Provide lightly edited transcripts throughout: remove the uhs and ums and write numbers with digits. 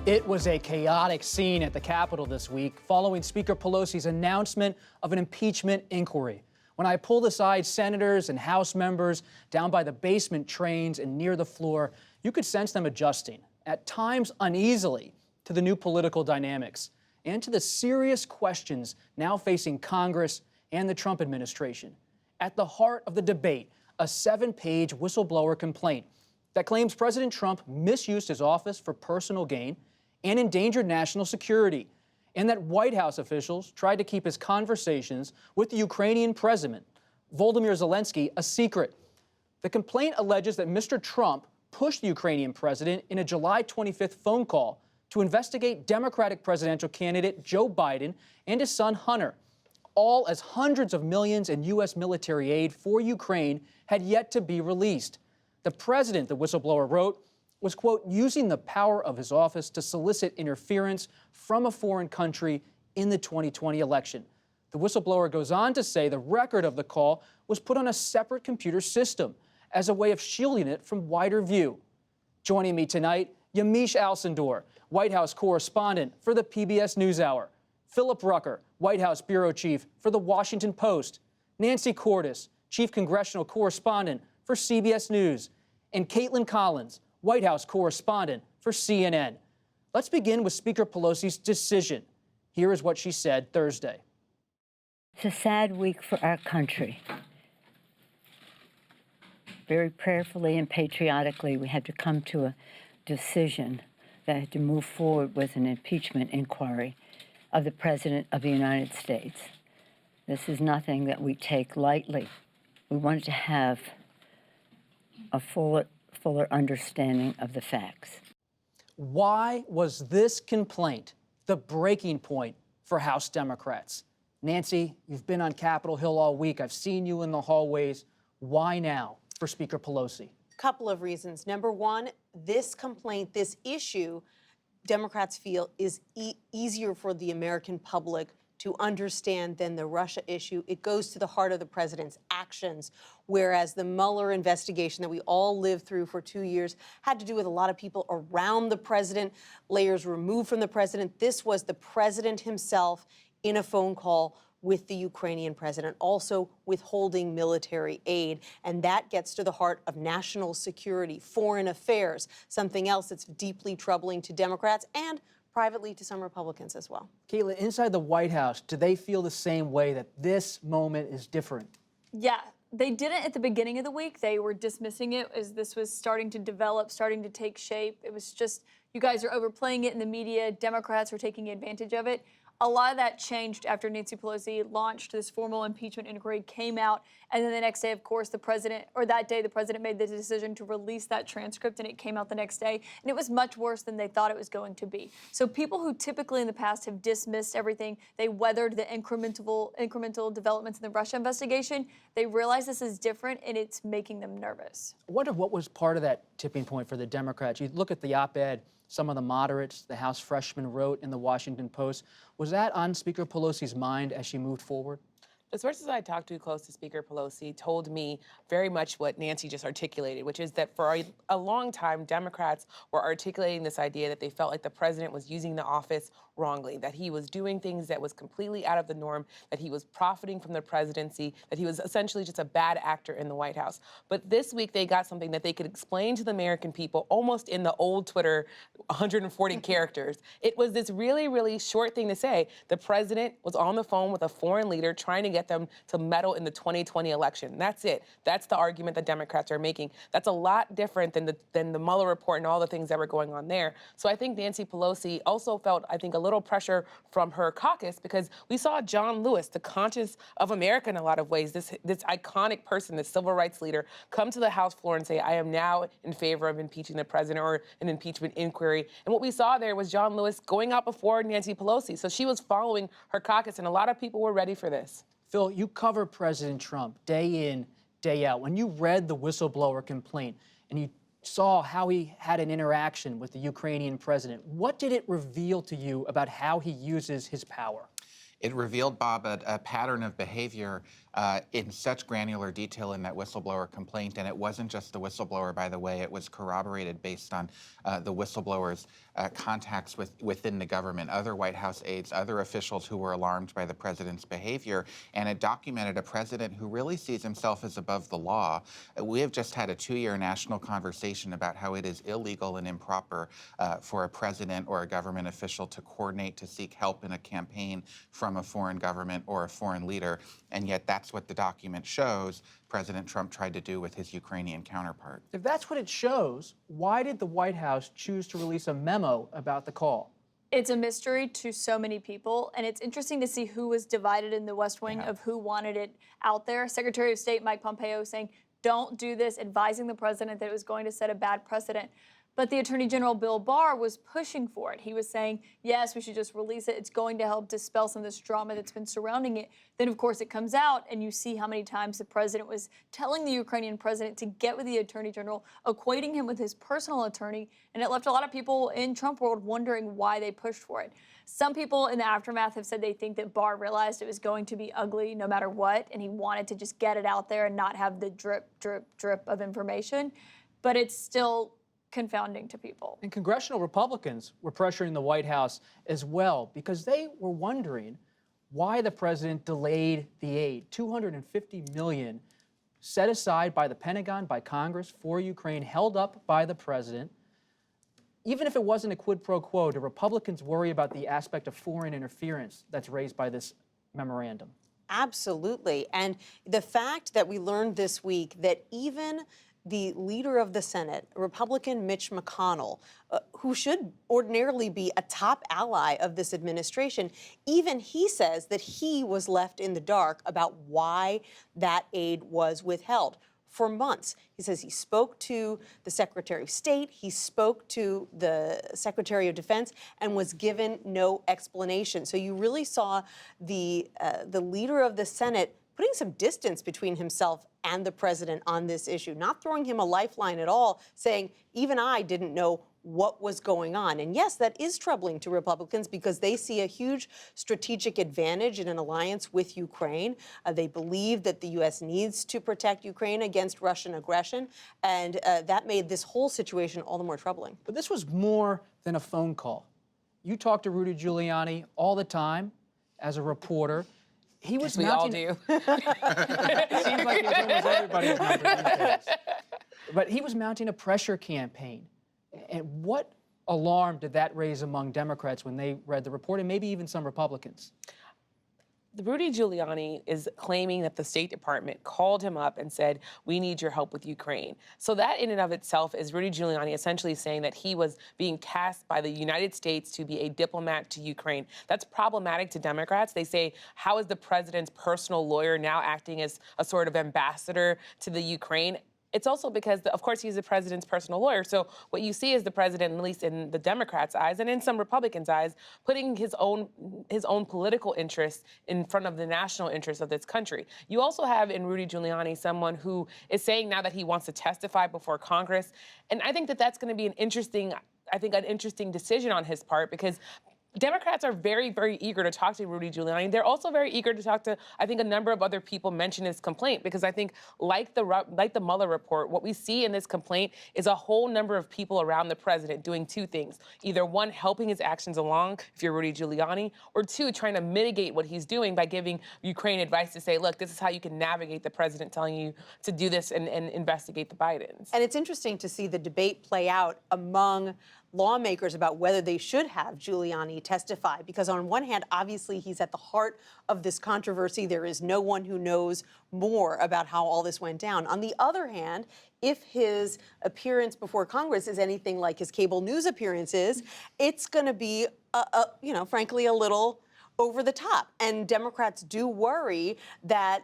It was a chaotic scene at the Capitol this week following Speaker Pelosi's announcement of an impeachment inquiry. When I pulled aside senators and House members down by the basement trains and near the floor, you could sense them adjusting, at times uneasily, to the new political dynamics and to the serious questions now facing Congress and the Trump administration. At the heart of the debate, a 7-page whistleblower complaint that claims President Trump misused his office for personal gain and endangered national security, and that White House officials tried to keep his conversations with the Ukrainian president, Volodymyr Zelensky, a secret. The complaint alleges that Mr. Trump pushed the Ukrainian president in a July 25th phone call to investigate Democratic presidential candidate Joe Biden and his son Hunter, all as hundreds of millions in U.S. military aid for Ukraine had yet to be released. The president, the whistleblower wrote, was, quote, using the power of his office to solicit interference from a foreign country in the 2020 election. The whistleblower goes on to say the record of the call was put on a separate computer system as a way of shielding it from wider view. Joining me tonight, Yamiche Alcindor, White House correspondent for the PBS NewsHour, Philip Rucker, White House bureau chief for The Washington Post, Nancy Cordes, chief congressional correspondent for CBS News, and Caitlin Collins, White House correspondent for CNN. Let's begin with Speaker Pelosi's decision. Here is what she said Thursday. It's a sad week for our country. Very prayerfully and patriotically, we had to come to a decision that had to move forward with an impeachment inquiry of the President of the United States. This is nothing that we take lightly. We wanted to have a fuller understanding of the facts. Why was this complaint the breaking point for House Democrats? Nancy, you've been on Capitol Hill all week. I've seen you in the hallways. Why now for Speaker Pelosi? Couple of reasons. Number one, this complaint, this issue, Democrats feel is easier for the American public to understand than the Russia issue. It goes to the heart of the president's actions, whereas the Mueller investigation that we all lived through for 2 years had to do with a lot of people around the president, layers removed from the president. This was the president himself in a phone call with the Ukrainian president, also withholding military aid. And that gets to the heart of national security, foreign affairs, something else that's deeply troubling to Democrats and privately to some Republicans as well. Caitlin, inside the White House, do they feel the same way that this moment is different? Yeah, they didn't at the beginning of the week. They were dismissing it as this was starting to develop, starting to take shape. It was just, you guys are overplaying it in the media. Democrats are taking advantage of it. A lot of that changed after Nancy Pelosi launched this formal impeachment inquiry, came out, and then the next day, of course, the president made the decision to release that transcript, and it came out the next day. And it was much worse than they thought it was going to be. So people who typically in the past have dismissed everything, they weathered the incremental developments in the Russia investigation, they realize this is different, and it's making them nervous. I wonder what was part of that tipping point for the Democrats. You look at the op-ed some of the moderates, the House freshman, wrote in the Washington Post. Was that on Speaker Pelosi's mind as she moved forward? The sources I talked to close to Speaker Pelosi told me very much what Nancy just articulated, which is that for a long time, Democrats were articulating this idea that they felt like the president was using the office wrongly, that he was doing things that was completely out of the norm, that he was profiting from the presidency, that he was essentially just a bad actor in the White House. But this week, they got something that they could explain to the American people almost in the old Twitter 140 characters. It was this really, really short thing to say. The president was on the phone with a foreign leader trying to get them to meddle in the 2020 election. That's it. That's the argument that Democrats are making. That's a lot different than the Mueller report and all the things that were going on there. So I think Nancy Pelosi also felt, I think, a little pressure from her caucus because we saw John Lewis, the conscience of America in a lot of ways, this iconic person, this civil rights leader, come to the House floor and say, I am now in favor of impeaching the president or an impeachment inquiry. And what we saw there was John Lewis going out before Nancy Pelosi. So she was following her caucus, and a lot of people were ready for this. Phil, you cover President Trump day in, day out. When you read the whistleblower complaint and you saw how he had an interaction with the Ukrainian president, what did it reveal to you about how he uses his power? It revealed, Bob, a pattern of behavior in such granular detail in that whistleblower complaint. And it wasn't just the whistleblower, by the way. It was corroborated based on the whistleblower's contacts within the government, other White House aides, other officials who were alarmed by the president's behavior. And it documented a president who really sees himself as above the law. We have just had a 2-year national conversation about how it is illegal and improper for a president or a government official to coordinate to seek help in a campaign from a foreign government or a foreign leader. And yet that's what the document shows President Trump tried to do with his Ukrainian counterpart. If that's what it shows, why did the White House choose to release a memo about the call? It's a mystery to so many people, and it's interesting to see who was divided in the West Wing of who wanted it out there. Secretary of State Mike Pompeo saying, don't do this, advising the president that it was going to set a bad precedent. But the Attorney General Bill Barr was pushing for it. He was saying, yes, we should just release it. It's going to help dispel some of this drama that's been surrounding it. Then, of course, it comes out, and you see how many times the president was telling the Ukrainian president to get with the Attorney General, equating him with his personal attorney, and it left a lot of people in Trump world wondering why they pushed for it. Some people in the aftermath have said they think that Barr realized it was going to be ugly no matter what, and he wanted to just get it out there and not have the drip, drip, drip of information. But it's still confounding to people. And congressional Republicans were pressuring the White House as well because they were wondering why the president delayed the aid. $250 million set aside by the Pentagon, by Congress for Ukraine, held up by the president. Even if it wasn't a quid pro quo, do Republicans worry about the aspect of foreign interference that's raised by this memorandum? Absolutely. And the fact that we learned this week that even the leader of the Senate, Republican Mitch McConnell, who should ordinarily be a top ally of this administration, even he says that he was left in the dark about why that aid was withheld for months. He says he spoke to the Secretary of State, he spoke to the Secretary of Defense, and was given no explanation. So you really saw the leader of the Senate putting some distance between himself and the president on this issue, not throwing him a lifeline at all, saying, even I didn't know what was going on. And yes, that is troubling to Republicans because they see a huge strategic advantage in an alliance with Ukraine. They believe that the U.S. needs to protect Ukraine against Russian aggression, and that made this whole situation all the more troubling. But this was more than a phone call. You talk to Rudy Giuliani all the time as a reporter. He was we all do. It seems like it's almost everybody's number these days. But he was mounting a pressure campaign. And what alarm did that raise among Democrats when they read the report, and maybe even some Republicans? Rudy Giuliani is claiming that the State Department called him up and said, we need your help with Ukraine. So that in and of itself is Rudy Giuliani essentially saying that he was being cast by the United States to be a diplomat to Ukraine. That's problematic to Democrats. They say, how is the president's personal lawyer now acting as a sort of ambassador to the Ukraine? It's also because, of course, he's the president's personal lawyer. So what you see is the president, at least in the Democrats' eyes and in some Republicans' eyes, putting his own political interests in front of the national interests of this country. You also have in Rudy Giuliani someone who is saying now that he wants to testify before Congress. And I think that that's going to be an interesting decision on his part because Democrats are very, very eager to talk to Rudy Giuliani. They're also very eager to talk to, I think, a number of other people mention his complaint because I think, like the Mueller report, what we see in this complaint is a whole number of people around the president doing two things. Either one, helping his actions along, if you're Rudy Giuliani, or two, trying to mitigate what he's doing by giving Ukraine advice to say, look, this is how you can navigate the president telling you to do this and investigate the Bidens. And it's interesting to see the debate play out among lawmakers about whether they should have Giuliani testify, because on one hand, obviously, he's at the heart of this controversy. There is no one who knows more about how all this went down. On the other hand, if his appearance before Congress is anything like his cable news appearances, it's going to be, frankly, a little over the top. And Democrats do worry that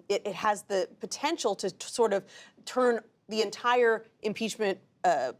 it has the potential to sort of turn the entire impeachment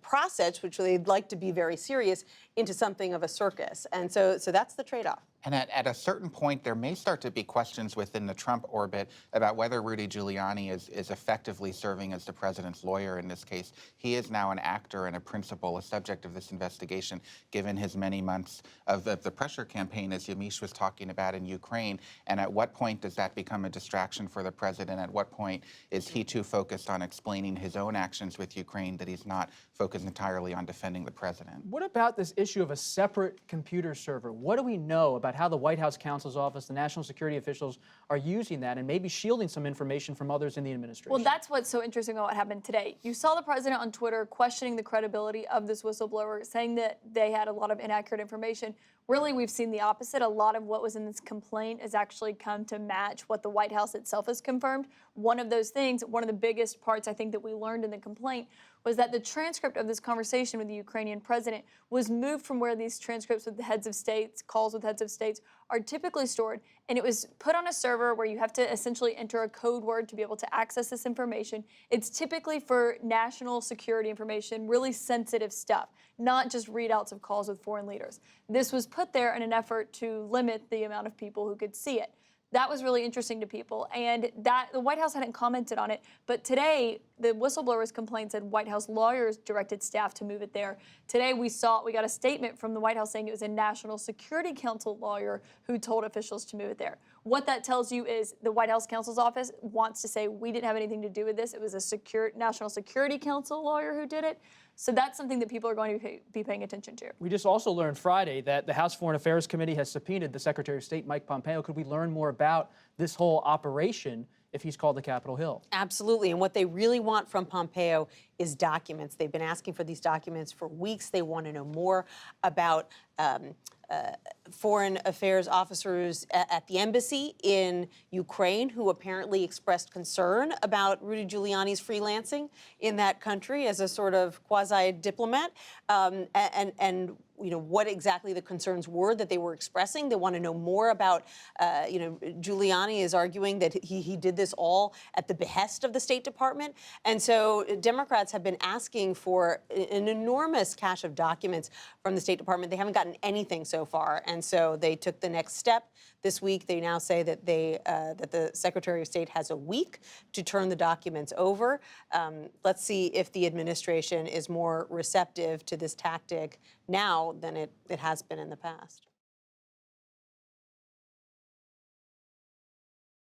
process, which they'd like to be very serious, into something of a circus. And so that's the trade-off. And at a certain point, there may start to be questions within the Trump orbit about whether Rudy Giuliani is effectively serving as the president's lawyer in this case. He is now an actor and a principal, a subject of this investigation, given his many months of the pressure campaign, as Yamiche was talking about, in Ukraine. And at what point does that become a distraction for the president? At what point is he too focused on explaining his own actions with Ukraine that he's not focused entirely on defending the president? What about this issue of a separate computer server? What do we know about how the White House counsel's office, the national security officials are using that and maybe shielding some information from others in the administration? Well, that's what's so interesting about what happened today. You saw the president on Twitter questioning the credibility of this whistleblower, saying that they had a lot of inaccurate information. Really, we've seen the opposite. A lot of what was in this complaint has actually come to match what the White House itself has confirmed. One of those things, one of the biggest parts I think that we learned in the complaint was that the transcript of this conversation with the Ukrainian president was moved from where these transcripts with the heads of states, calls with heads of states, are typically stored, and it was put on a server where you have to essentially enter a code word to be able to access this information. It's typically for national security information, really sensitive stuff, not just readouts of calls with foreign leaders. This was put there in an effort to limit the amount of people who could see it. That was really interesting to people, and that the White House hadn't commented on it. But today, the whistleblower's complaint said White House lawyers directed staff to move it there. Today, we got a statement from the White House saying it was a National Security Council lawyer who told officials to move it there. What that tells you is the White House counsel's office wants to say we didn't have anything to do with this. It was a National Security Council lawyer who did it. So that's something that people are going to be paying attention to. We just also learned Friday that the House Foreign Affairs Committee has subpoenaed the Secretary of State, Mike Pompeo. Could we learn more about this whole operation if he's called to Capitol Hill? Absolutely. And what they really want from Pompeo is documents. They've been asking for these documents for weeks. They want to know more about foreign affairs officers at the embassy in Ukraine who apparently expressed concern about Rudy Giuliani's freelancing in that country as a sort of quasi-diplomat, and what exactly the concerns were that they were expressing. They want to know more about, Giuliani is arguing that he did this all at the behest of the State Department. And so Democrats have been asking for an enormous cache of documents from the State Department. They haven't gotten anything so far. And so they took the next step this week. They now say that that the Secretary of State has a week to turn the documents over. Let's see if the administration is more receptive to this tactic now than it has been in the past.